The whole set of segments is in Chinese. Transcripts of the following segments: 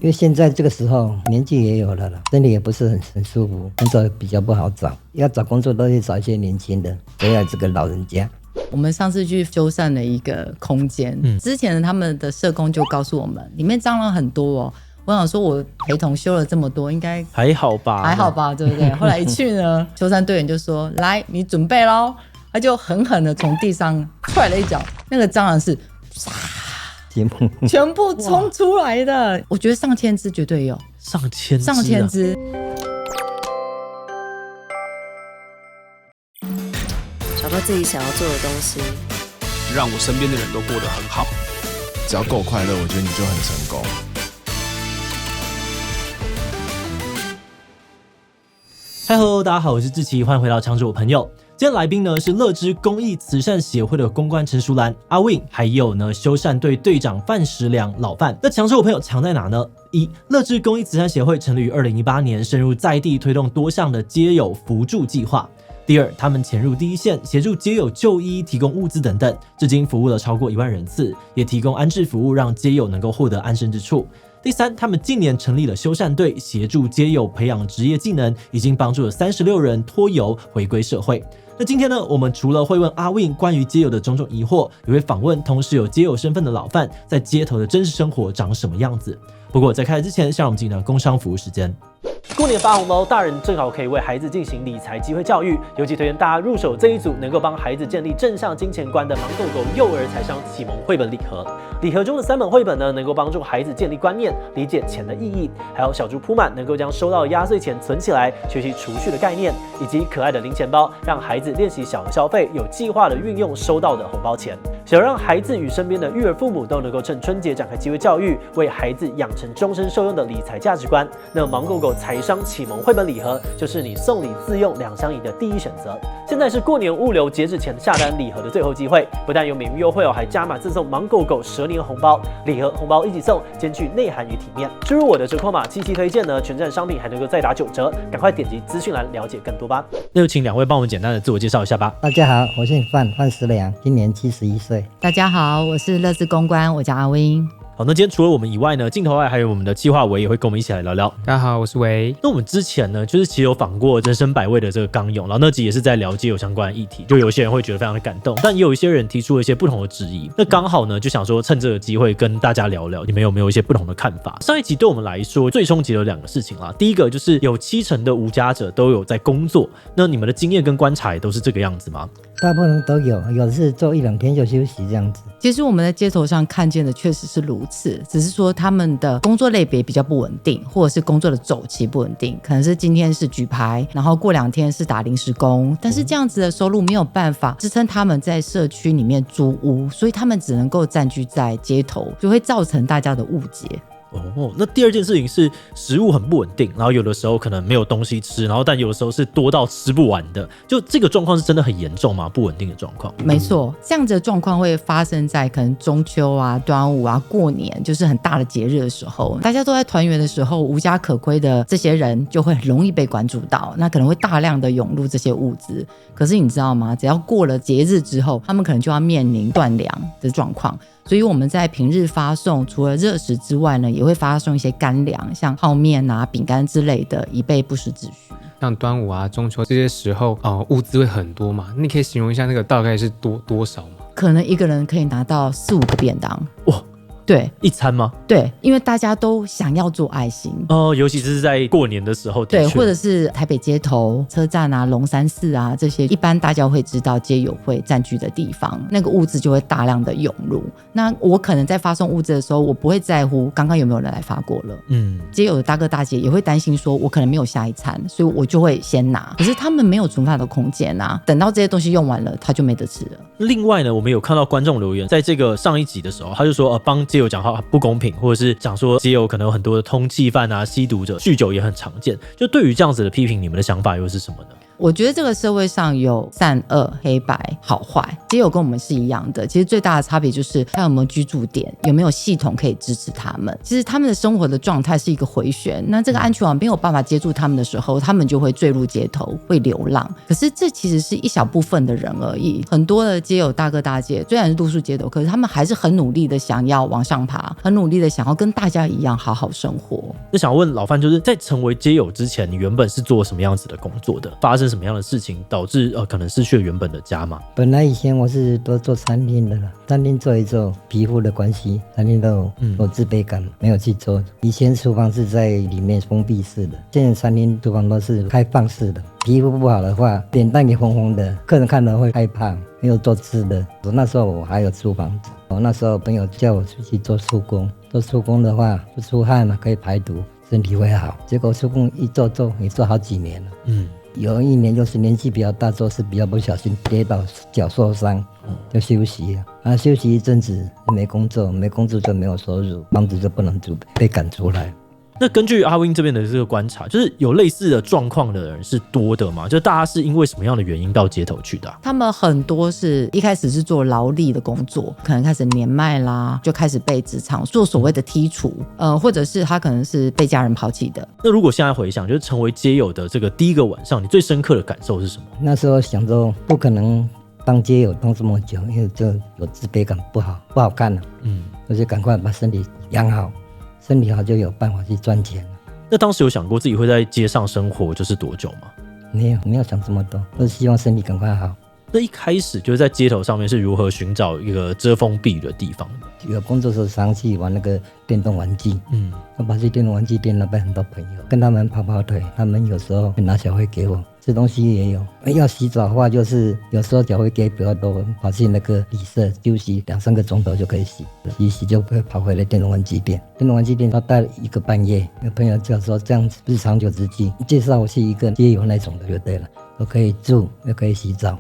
因为现在这个时候年纪也有了啦，身体也不是很舒服，工作比较不好找，要找工作都去找一些年轻的，不要这个老人家。我们上次去修缮了一个空间，之前他们的社工就告诉我们，里面蟑螂很多哦。我想说，我陪同修了这么多，应该还好吧？还好吧，对不对？后来一去呢，修缮队员就说：“来，你准备咯。”他就狠狠的从地上踹了一脚，那个蟑螂是全部冲出来的。我觉得上千只绝对有，上千只。找到自己想要做的东西，让我身边的人都过得很好。只要够快乐，我觉得你就很成功。嗨喽，大家好，我是志奇，欢迎回到常驻我朋友。今天来宾呢是乐之公益慈善协会的公关陈淑兰阿 Win， 还有呢修缮队队长范时良老范。那强势我朋友强在哪呢？一，乐之公益慈善协会成立于2018年，深入在地推动多项的街友扶助计划。第二，他们潜入第一线，协助街友就医、提供物资等等，至今服务了超过1万人次，也提供安置服务，让街友能够获得安身之处。第三，他们近年成立了修缮队，协助街友培养职业技能，已经帮助了36人脱游回归社会。那今天呢，我们除了会问阿 Win 关于街友的种种疑惑，也会访问同时有街友身份的老范，在街头的真实生活长什么样子。不过在开始之前，先让我们进入工商服务时间。过年发红包，大人正好可以为孩子进行理财机会教育，尤其推荐大家入手这一组能够帮孩子建立正向金钱观的盲狗狗幼儿财商启蒙绘本礼盒。礼盒中的3本绘本呢，能够帮助孩子建立观念，理解钱的意义，还有小猪铺满能够将收到的压岁钱存起来，学习储蓄的概念，以及可爱的零钱包，让孩子练习小额消费，有计划的运用收到的红包钱。想让孩子与身边的育儿父母都能够趁春节展开机会教育，为孩子养成终身受用的理财价值观，那盲狗狗财商启蒙绘本礼盒就是你送礼自用2相宜的第一选择。现在是过年物流截止前下单礼盒的最后机会，不但有免运优惠哦，还加码赠送盲狗狗蛇年红包，礼盒红包一起送，兼具内涵与体面。输入我的折扣码77推荐呢，全站商品还能够再打9折，赶快点击资讯栏了解更多吧。那就请2位帮我们简单的自我介绍一下吧。大家好，我姓范时良，今年71岁。大家好，我是乐之公关，我叫阿 Win。好，那今天除了我们以外呢，镜头外还有我们的企划维也会跟我们一起来聊聊。大家好，我是维。那我们之前呢，就是其实有访过人生百味的这个刚勇，然后那集也是在聊街友相关的议题，就有些人会觉得非常的感动，但也有一些人提出了一些不同的质疑。那刚好呢，就想说趁这个机会跟大家聊聊，你们有没有一些不同的看法？上一集对我们来说最冲击的2个事情啦，第一个就是有70%的无家者都有在工作，那你们的经验跟观察也都是这个样子吗？大部分都有，有的是做1-2天就休息这样子。其实我们在街头上看见的确实是如此，只是说他们的工作类别比较不稳定，或者是工作的周期不稳定，可能是今天是举牌，然后过2天是打临时工，但是这样子的收入没有办法支撑他们在社区里面租屋，所以他们只能够占据在街头，就会造成大家的误解。哦，那第二件事情是食物很不稳定，然后有的时候可能没有东西吃，然后但有的时候是多到吃不完的，就这个状况是真的很严重吗？不稳定的状况？没错，这样子的状况会发生在可能中秋啊、端午啊、过年，就是很大的节日的时候，大家都在团圆的时候，无家可归的这些人就会很容易被关注到，那可能会大量的涌入这些物资。可是你知道吗？只要过了节日之后，他们可能就要面临断粮的状况。所以我们在平日发送，除了热食之外呢，也会发送一些干粮，像泡面啊、饼干之类的，以备不时之需。像端午啊、中秋这些时候，物资会很多嘛，你可以形容一下那个大概是多少吗？可能一个人可以拿到4-5个便当。哇！对，一餐吗？对，因为大家都想要做爱心尤其是在过年的时候，对，或者是台北街头、车站啊、龙山寺啊这些，一般大家会知道街友会占据的地方，那个物资就会大量的涌入。那我可能在发送物资的时候，我不会在乎刚刚有没有人来发过了。街友的大哥大姐也会担心说，我可能没有下一餐，所以我就会先拿。可是他们没有存放的空间啊，等到这些东西用完了，他就没得吃了。另外呢，我们有看到观众留言，在这个上一集的时候，他就说帮街友讲话不公平，或者是讲说街友可能有很多的通缉犯啊、吸毒者、酗酒也很常见。就对于这样子的批评，你们的想法又是什么呢？我觉得这个社会上有善恶、黑白、好坏，街友跟我们是一样的。其实最大的差别就是他有没有居住点，有没有系统可以支持他们。其实他们的生活的状态是一个回旋，那这个安全网没有办法接住他们的时候，他们就会坠入街头，会流浪。可是这其实是一小部分的人而已，很多的街友大哥大姐虽然是露宿街头，可是他们还是很努力的想要往上爬，很努力的想要跟大家一样好好生活。那想问老范，就是在成为街友之前，你原本是做什么样子的工作的？发生什么样的事情导致可能失去了原本的家吗？本来以前我是都做餐厅的啦，餐厅做一做，皮肤的关系，餐厅都有自卑感，没有去做。以前厨房是在里面封闭式的，现在餐厅厨房都是开放式的。皮肤不好的话，脸蛋也红红的，客人看了会害怕。没有做吃的，那时候我还有租房子。那时候朋友叫我出去做出工，做出工的话不出汗了，可以排毒，身体会好。结果出工一做也做好几年了。有一年就是年纪比较大，做事比较不小心跌倒，脚受伤，就休息了。休息一阵子没工作就没有收入，房子就不能租，被赶出来。那根据阿 Win 这边的这个观察，就是有类似的状况的人是多的吗？就大家是因为什么样的原因到街头去的他们很多是一开始是做劳力的工作，可能开始年迈啦，就开始被职场做所谓的剔除，或者是他可能是被家人抛弃的。那如果现在回想，就是成为街友的这个第一个晚上，你最深刻的感受是什么？那时候想说不可能当街友当这么久，因为就有自卑感，不好看了。我就赶快把身体养好。身体好就有办法去赚钱了。那当时有想过自己会在街上生活就是多久吗？没有想这么多，都是希望身体赶快好。那一开始就是在街头上面是如何寻找一个遮风避雨的地方的？有工作的时候常去玩那个电动玩具，我跑去电动玩具店那边很多朋友，跟他们跑腿，他们有时候会拿小费给我。吃东西也有，要洗澡的话就是有时候脚会给比较多，跑去那个理社休息2-3个钟头就可以洗，洗就会跑回来电动玩具店。电动玩具店他待了1个半月，有朋友叫说这样子不是长久之计，介绍我去一个街友那种的就对了，都可以住又可以洗澡。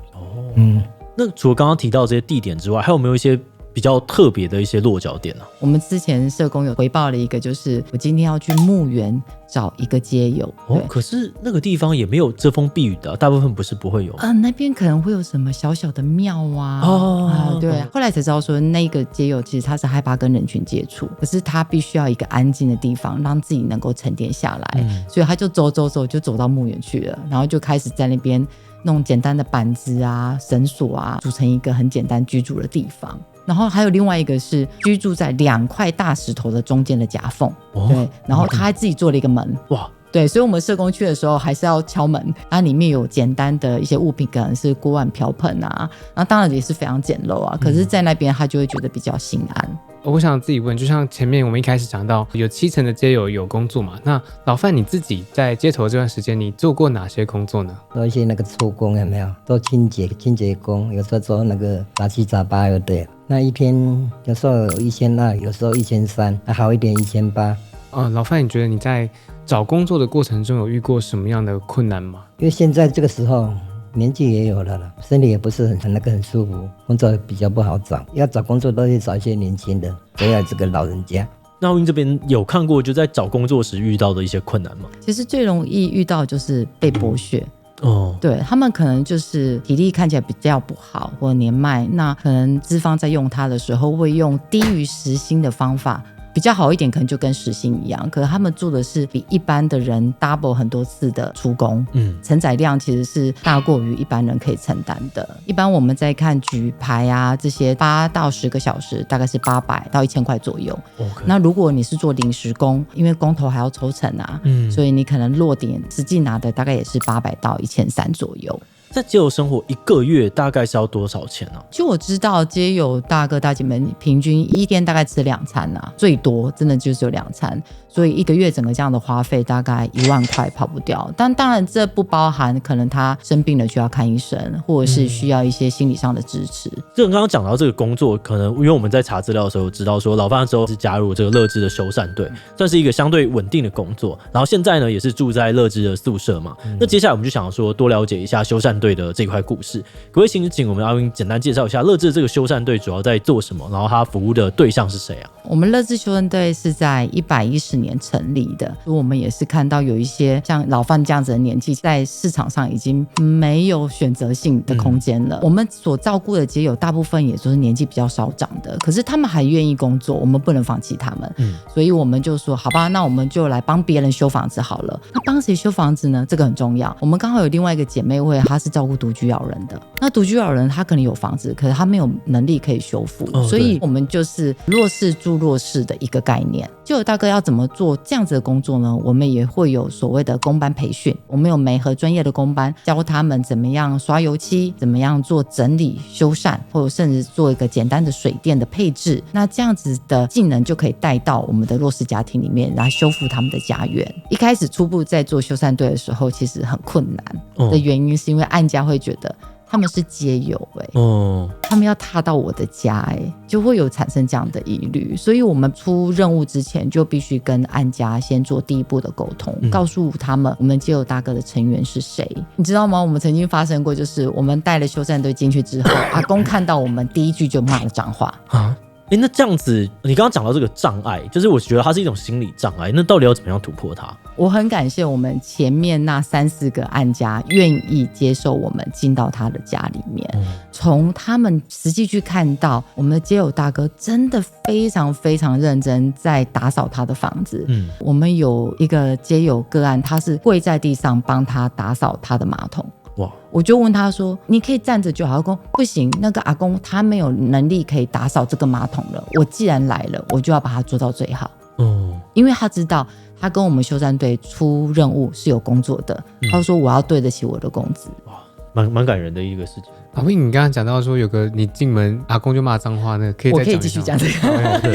那除了刚刚提到这些地点之外，还有没有一些比较特别的一些落脚点呢？我们之前社工有回报了一个，就是我今天要去墓园找一个街友。可是那个地方也没有遮风避雨的，大部分不会有。那边可能会有什么小小的庙啊。对。后来才知道说，那个街友其实他是害怕跟人群接触，可是他必须要一个安静的地方，让自己能够沉淀下来。所以他就走就走到墓园去了，然后就开始在那边弄简单的板子啊、绳索啊，组成一个很简单居住的地方。然后还有另外一个是居住在2块大石头的中间的夹缝，对，然后他还自己做了一个门，哇，对，所以我们社工去的时候还是要敲门，它里面有简单的一些物品，可能是锅碗瓢盆啊，然后当然也是非常简陋啊，可是在那边他就会觉得比较心安。我想自己问，就像前面我们一开始讲到，有70%的街友有工作嘛？那老范你自己在街头这段时间，你做过哪些工作呢？做一些那个出工有没有？做清洁工，有时候做那个杂七杂八就对了。那一天有时候有1200，有时候1300，还好一点1800。老范，你觉得你在找工作的过程中有遇过什么样的困难吗？因为现在这个时候年纪也有了，身体也不是很舒服，工作比较不好找，要找工作都是找一些年轻的，不要这个老人家。那Win这边有看过就在找工作时遇到的一些困难吗？其实最容易遇到就是被剥削。对，他们可能就是体力看起来比较不好或者年迈，那可能资方在用他的时候会用低于时薪的方法，比较好一点可能就跟时薪一样，可是他们做的是比一般的人 double 很多次的出工，承载量其实是大过于一般人可以承担的。一般我们在看举牌啊这些8到10个小时大概是800到1000块左右。那如果你是做临时工，因为工头还要抽成啊，所以你可能落点实际拿的大概也是800到1300左右。在街友生活1个月大概是要多少钱呢？就我知道街友大哥大姐们平均一天大概吃2餐啊，最多真的就只有2餐，所以1个月整个这样的花费大概1万块跑不掉。但当然这不包含可能他生病了需要看医生，或者是需要一些心理上的支持。这个刚刚讲到这个工作，可能因为我们在查资料的时候知道说老范那时候是加入这个乐之的修缮队，算是一个相对稳定的工作，然后现在呢也是住在乐之的宿舍嘛。那接下来我们就想说多了解一下修缮善队的这块故事。可不可以请我们阿Win简单介绍一下乐智这个修善队主要在做什么，然后他服务的对象是谁啊？我们乐智修善队是在110年成立的，我们也是看到有一些像老范这样子的年纪，在市场上已经没有选择性的空间了。我们所照顾的街友大部分也就是年纪比较稍长的，可是他们还愿意工作，我们不能放弃他们。所以我们就说好吧，那我们就来帮别人修房子好了。那帮谁修房子呢？这个很重要。我们刚好有另外一个姐妹会，她是照顾独居老人的。那独居老人他可能有房子，可是他没有能力可以修复，所以我们就是弱势助弱势的一个概念。就有大哥要怎么做这样子的工作呢？我们也会有所谓的工班培训，我们有媒合专业的工班，教他们怎么样刷油漆，怎么样做整理修缮，或者甚至做一个简单的水电的配置。那这样子的技能就可以带到我们的弱势家庭里面来修复他们的家园。一开始初步在做修缮队的时候其实很困难的原因是因为案家会觉得他们是街友他们要踏到我的家就会有产生这样的疑虑，所以我们出任务之前就必须跟案家先做第一步的沟通，告诉他们我们街友大哥的成员是谁。你知道吗？我们曾经发生过，就是我们带了修缮队进去之后，阿公看到我们第一句就骂了脏话啊。那这样子，你刚刚讲到这个障碍，就是我觉得它是一种心理障碍，那到底要怎么样突破它？我很感谢我们前面那3-4个案家愿意接受我们进到他的家里面，从他们实际去看到我们的街友大哥真的非常非常认真在打扫他的房子。我们有一个街友个案，他是跪在地上帮他打扫他的马桶。哇！我就问他说：“你可以站着就好。”阿公不行，那个阿公他没有能力可以打扫这个马桶了。我既然来了，我就要把它做到最好。因为他知道他跟我们修缮队出任务是有工作的，他说我要对得起我的工资。哇，蛮感人的一个事情。阿威，你刚刚讲到说有个你进门阿公就骂脏话，那可以再讲一下。我可以继续讲这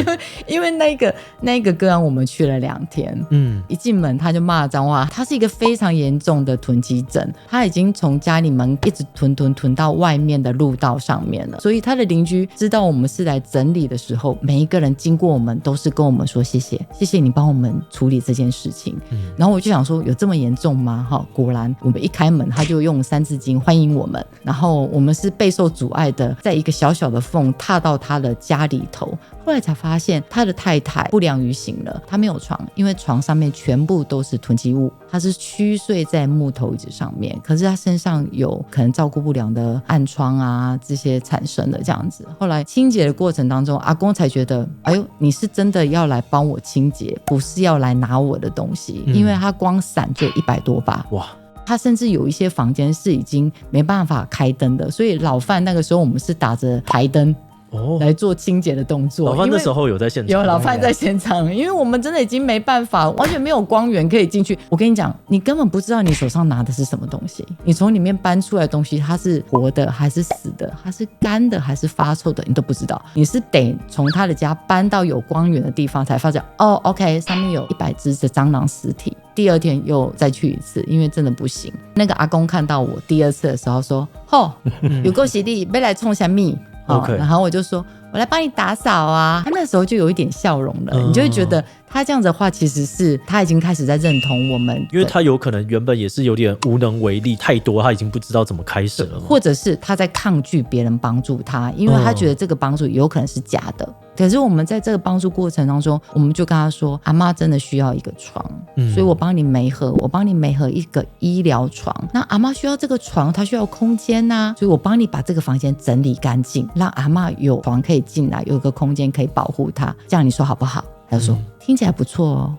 个，因为那个个案我们去了2天，一进门他就骂脏话，他是一个非常严重的囤积症，他已经从家里门一直囤到外面的路道上面了，所以他的邻居知道我们是来整理的时候，每一个人经过我们都是跟我们说谢谢你帮我们处理这件事情。然后我就想说有这么严重吗？果然我们一开门他就用3字经欢迎我们，然后我们是备受阻碍的在一个小小的缝踏到他的家里头，后来才发现他的太太不良于行了，他没有床，因为床上面全部都是囤积物，他是虚睡在木头椅子上面，可是他身上有可能照顾不良的暗疮啊这些产生的这样子。后来清洁的过程当中，阿公才觉得哎呦，你是真的要来帮我清洁，不是要来拿我的东西，因为他光伞就100多把。哇！他甚至有一些房间是已经没办法开灯的，所以老范那个时候我们是打着台灯来做清洁的动作。老范那时候有在现场？有，老范在现场，因为我们真的已经没办法，完全没有光源可以进去。我跟你讲，你根本不知道你手上拿的是什么东西，你从里面搬出来的东西，它是活的还是死的，它是干的还是发臭的，你都不知道。你是得从他的家搬到有光源的地方才发现OK 上面有100只的蟑螂尸体。第2天又再去一次，因为真的不行。那个阿公看到我第2次的时候说有够犀利，要来冲什么然后我就说我来帮你打扫啊。他那时候就有一点笑容了，你就会觉得他这样子的话其实是他已经开始在认同我们，因为他有可能原本也是有点无能为力，太多他已经不知道怎么开始了，或者是他在抗拒别人帮助他，因为他觉得这个帮助有可能是假的。可是我们在这个帮助过程当中，我们就跟他说阿嬷真的需要一个床，所以我帮你媒合一个医疗床。那阿嬷需要这个床，她需要空间啊，所以我帮你把这个房间整理干净，让阿嬷有床可以进来，有一个空间可以保护她，这样你说好不好？他就说听起来不错哦。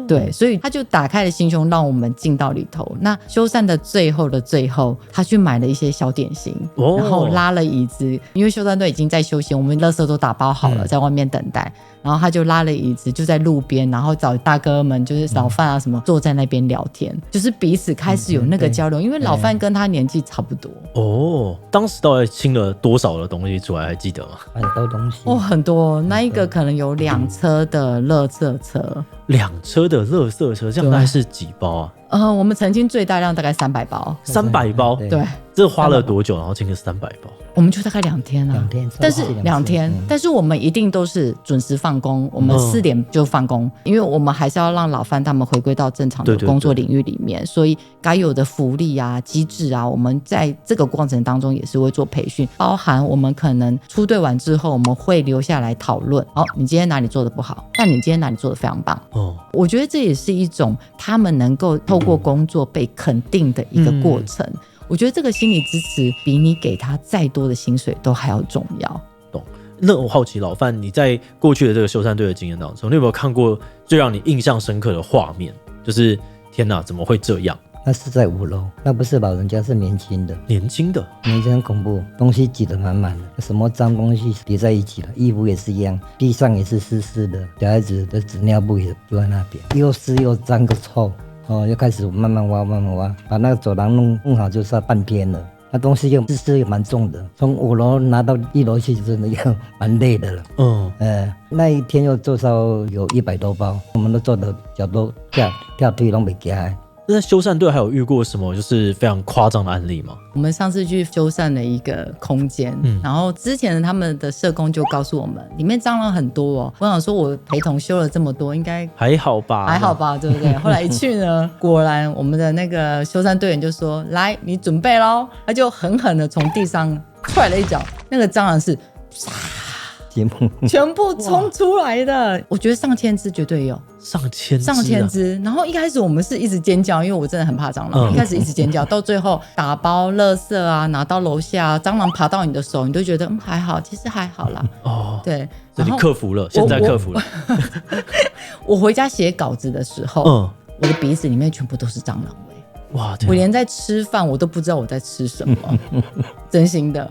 对，所以他就打开了心胸让我们进到里头。那修缮的最后他去买了一些小点心，然后拉了椅子，因为修缮队已经在休息，我们垃圾都打包好了，在外面等待，然后他就拉了椅子就在路边，然后找大哥们就是老范啊什么坐在那边聊天，就是彼此开始有那个交流，因为老范跟他年纪差不多。当时到底清了多少的东西出来还记得吗？很多东西很多，那一个可能有2车的垃圾车，2车的垃圾车，这样大概是几包啊？我们曾经最大量大概300包，300包，对，这花了多久？然后清个300包？我们就大概2天啊， 2天，但是2天，但是我们一定都是准时放工，我们4点就放工，因为我们还是要让老范他们回归到正常的工作领域里面，所以该有的福利啊、机制啊，我们在这个过程当中也是会做培训，包含我们可能出队完之后，我们会留下来讨论，你今天哪里做的不好，但你今天哪里做的非常棒。我觉得这也是一种他们能够透过工作被肯定的一个过程。我觉得这个心理支持比你给他再多的薪水都还要重要。懂。那我好奇老范，你在过去的这个修缮队的经验当中，你有没有看过最让你印象深刻的画面？就是天哪，怎么会这样？那是在5楼，那不是老人家，是年轻的。年轻很恐怖，东西挤得满满的，什么脏东西叠在一起了，衣服也是一样，地上也是湿湿的，小孩子的纸尿布也丢在那边，又湿又脏又臭。又开始慢慢挖，把那个走廊弄好，就是要半天了。那东西又湿也蛮重的，从5楼拿到1楼去，真的要蛮累的了。那一天又做到有100多包，我们都做的脚都跳腿都没开。那在修缮队还有遇过什么就是非常夸张的案例吗？我们上次去修缮了一个空间，然后之前他们的社工就告诉我们里面蟑螂很多哦。我想说我陪同修了这么多，应该还好吧，对不对？后来一去呢，果然我们的那个修缮队员就说，来你准备咯，他就狠狠的从地上踹了一脚，那个蟑螂是全部冲出来的。我觉得上千只绝对有，上千只。然后一开始我们是一直尖叫，因为我真的很怕蟑螂，一开始一直尖叫，到最后打包垃圾啊，拿到楼下，蟑螂爬到你的手，你都觉得还好，其实还好啦。对，所以你克服了，现在克服了。我回家写稿子的时候，我的鼻子里面全部都是蟑螂味。哇！我连在吃饭我都不知道我在吃什么，真心的。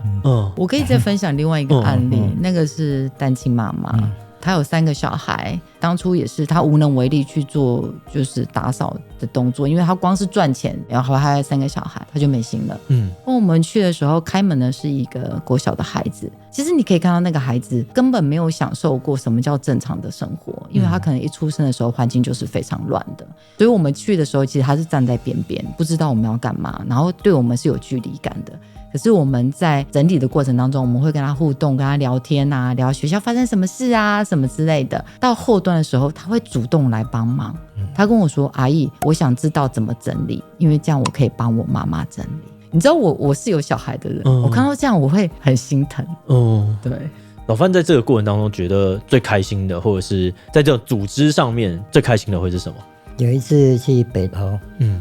我可以再分享另外一个案例，那个是单亲妈妈，她有3个小孩，当初也是她无能为力去做就是打扫的动作，因为她光是赚钱，然后还有3个小孩，她就没心了。我们去的时候，开门的是一个国小的孩子，其实你可以看到那个孩子根本没有享受过什么叫正常的生活，因为他可能一出生的时候环境就是非常乱的，所以我们去的时候其实他是站在边边，不知道我们要干嘛，然后对我们是有距离感的。可是我们在整理的过程当中，我们会跟他互动，跟他聊天啊，聊学校发生什么事啊什么之类的。到后端的时候他会主动来帮忙，他跟我说，阿姨我想知道怎么整理，因为这样我可以帮我妈妈整理。你知道我是有小孩的人，我看到这样我会很心疼。对。老范在这个过程当中觉得最开心的，或者是在这种组织上面最开心的会是什么？有一次去北投，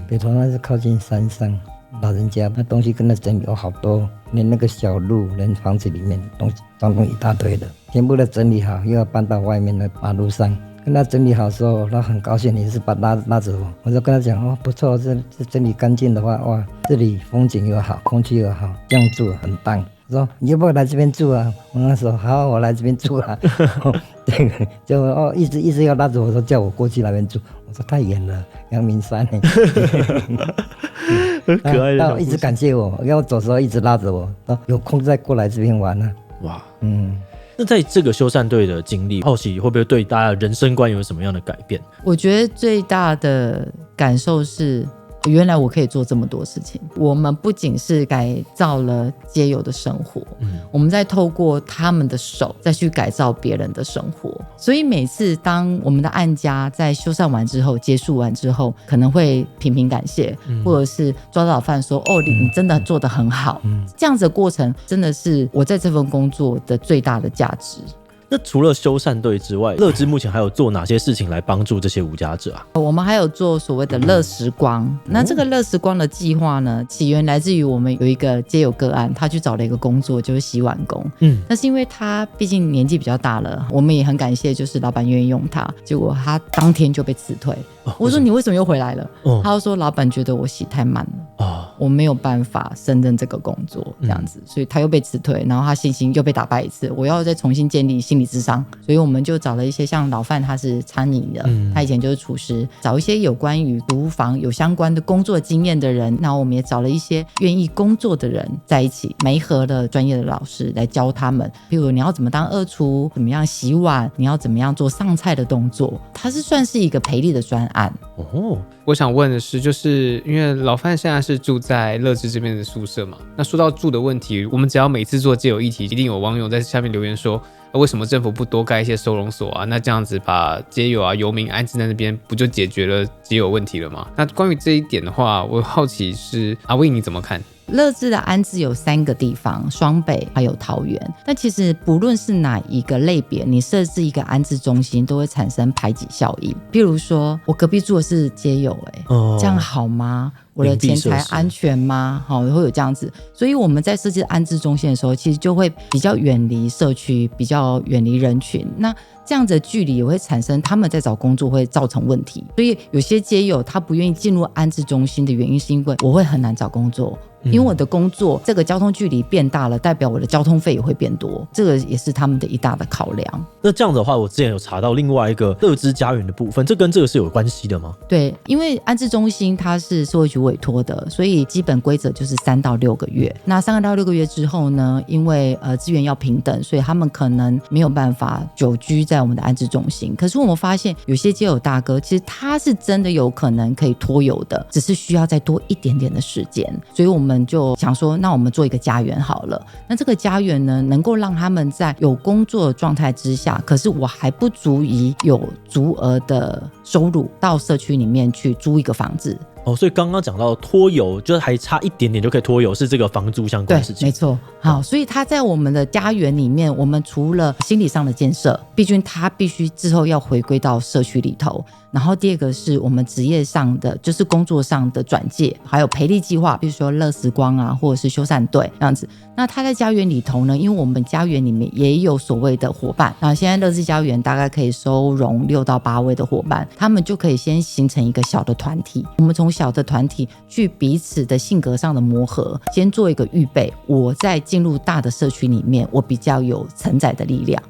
北投那是靠近山上，老人家那东西跟他整理好多，连那个小路连房子里面东西当中一大堆的，全部都整理好，又要搬到外面的马路上。跟他整理好的时候，他很高兴，也是把拉着我就跟他讲，不错，这整理干净的话，哇，这里风景又好，空气又好，这样住很棒。我说你要不要来这边住啊？我那时候好，我来这边住啊。这个就一直要拉着我说叫我过去那边住。我说太远了，阳明山。很可爱的，他一直感谢我，要走的时候一直拉着我，有空再过来这边玩啊。哇，那在这个修缮队的经历，好奇会不会对大家的人生观有什么样的改变？我觉得最大的感受是，原来我可以做这么多事情。我们不仅是改造了街友的生活，我们在透过他们的手再去改造别人的生活。所以每次当我们的案家在修缮完之后结束完之后，可能会频感谢，或者是抓到老范说，你真的做得很好。这样子的过程真的是我在这份工作的最大的价值。那除了修缮队之外，乐之目前还有做哪些事情来帮助这些无家者啊？我们还有做所谓的乐时光。那这个乐时光的计划呢，起源来自于我们有一个街友个案，他去找了一个工作，就是洗碗工。那是因为他毕竟年纪比较大了，我们也很感谢，就是老板愿意用他。结果他当天就被辞退。我说你为什么又回来了？他就说老板觉得我洗太慢了。我没有办法胜任这个工作这样子，所以他又被辞退，然后他信心又被打败一次，我要再重新建立心理咨商，所以我们就找了一些像老范，他是餐饮的，他以前就是厨师，找一些有关于厨房有相关的工作经验的人，那我们也找了一些愿意工作的人在一起，媒合的专业的老师来教他们，譬如你要怎么当二厨，怎么样洗碗，你要怎么样做上菜的动作，它是算是一个培力的专案。我想问的是，就是因为老范现在是住在乐之这边的宿舍嘛，那说到住的问题，我们只要每次做街友议题，一定有网友在下面留言说，为什么政府不多盖一些收容所啊？那这样子把街友啊游民安置在那边，不就解决了街友问题了吗？那关于这一点的话，我好奇是阿威你怎么看？乐之的安置有3个地方，双北还有桃园。但其实不论是哪一个类别，你设置一个安置中心都会产生排挤效应。譬如说我隔壁住的是街友，这样好吗？我的钱财安全吗？会有这样子，所以我们在设置安置中心的时候，其实就会比较远离社区，比较远离人群。那这样子的距离也会产生他们在找工作会造成问题，所以有些街友他不愿意进入安置中心的原因是因为我会很难找工作，因为我的工作这个交通距离变大了，代表我的交通费也会变多，这个也是他们的一大的考量。那这样的话，我之前有查到另外一个乐之家园的部分，这跟这个是有关系的吗？对，因为安置中心它是社会局委托的，所以基本规则就是3到6个月。那3到6个月之后呢，因为资源要平等，所以他们可能没有办法久居在我们的安置中心。可是我们发现有些街友大哥，其实他是真的有可能可以托游的，只是需要再多一点点的时间。所以我们就想说，那我们做一个家园好了。那这个家园呢，能够让他们在有工作的状态之下，可是我还不足以有足额的收入，到社区里面去租一个房子。所以刚刚讲到托游，就是还差一点点就可以托游，是这个房租相关的事情。对，没错。好，所以他在我们的家园里面，我们除了心理上的建设，毕竟他必须之后要回归到社区里头。然后第二个是我们职业上的，就是工作上的转介，还有培力计划，比如说乐时光啊，或者是修缮队这样子。那他在家园里头呢，因为我们家园里面也有所谓的伙伴，那现在乐之家园大概可以收容6到8位的伙伴，他们就可以先形成一个小的团体。我们从小的团体去彼此的性格上的磨合，先做一个预备，我在进入大的社区里面，我比较有承载的力量。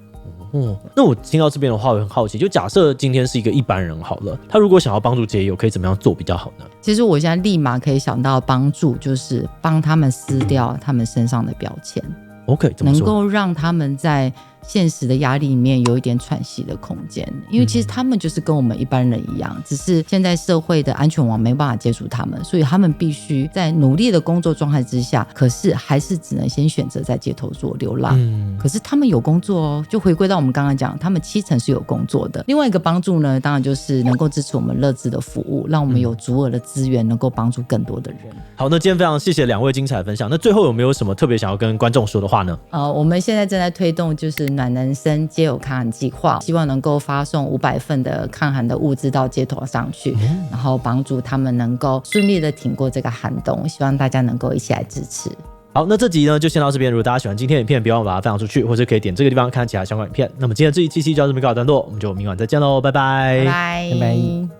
那我听到这边的话，我很好奇，就假设今天是一个一般人好了，他如果想要帮助街友，可以怎么样做比较好呢？其实我现在立马可以想到帮助，就是帮他们撕掉他们身上的标签。OK， 怎么说？能够让他们在现实的压力里面有一点喘息的空间，因为其实他们就是跟我们一般人一样，只是现在社会的安全网没办法接触他们，所以他们必须在努力的工作状态之下，可是还是只能先选择在街头做流浪。可是他们有工作哦，就回归到我们刚刚讲，他们70%是有工作的。另外一个帮助呢，当然就是能够支持我们乐之的服务，让我们有足额的资源能够帮助更多的人。好，那今天非常谢谢2位精彩的分享。那最后有没有什么特别想要跟观众说的话呢？我们现在正在推动就是暖人生街友抗寒计划，希望能够发送500份的抗寒的物资到街头上去，然后帮助他们能够顺利的挺过这个寒冬，希望大家能够一起来支持。好，那这集呢就先到这边。如果大家喜欢今天的影片，别忘了把它分享出去，或者可以点这个地方看其他相关影片。那么今天这一期就到这边告一段落，我们就明晚再见喽，拜拜，拜拜，拜拜。